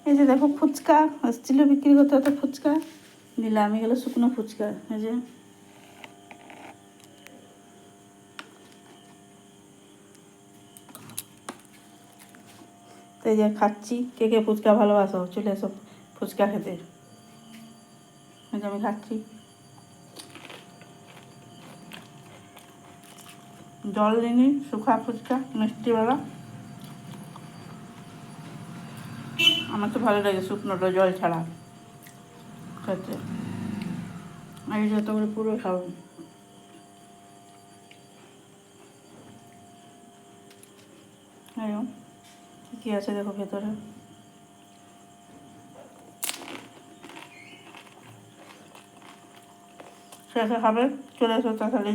এই যে দেখো ফুচকা এসেছিলো বিক্রি করতে, হতো ফুচকা নিলাম, এগুলো শুকনো ফুচকা। এই যে তো এই যে খাচ্ছি, কে কে ফুচকা ভালোবাসো চলে এসো ফুচকা খেতে। এই যে আমি খাচ্ছি, জল দিইনি, শুকা ফুচকা মিষ্টিওয়ালা। আমার তো ভালো লাগে শুকনোটা জল ছাড়া খেতে। আর এই যত করে পুরো খাবো। কী আছে দেখো ভেতরে। শেষে খাবে চলে এসো তাড়াতাড়ি।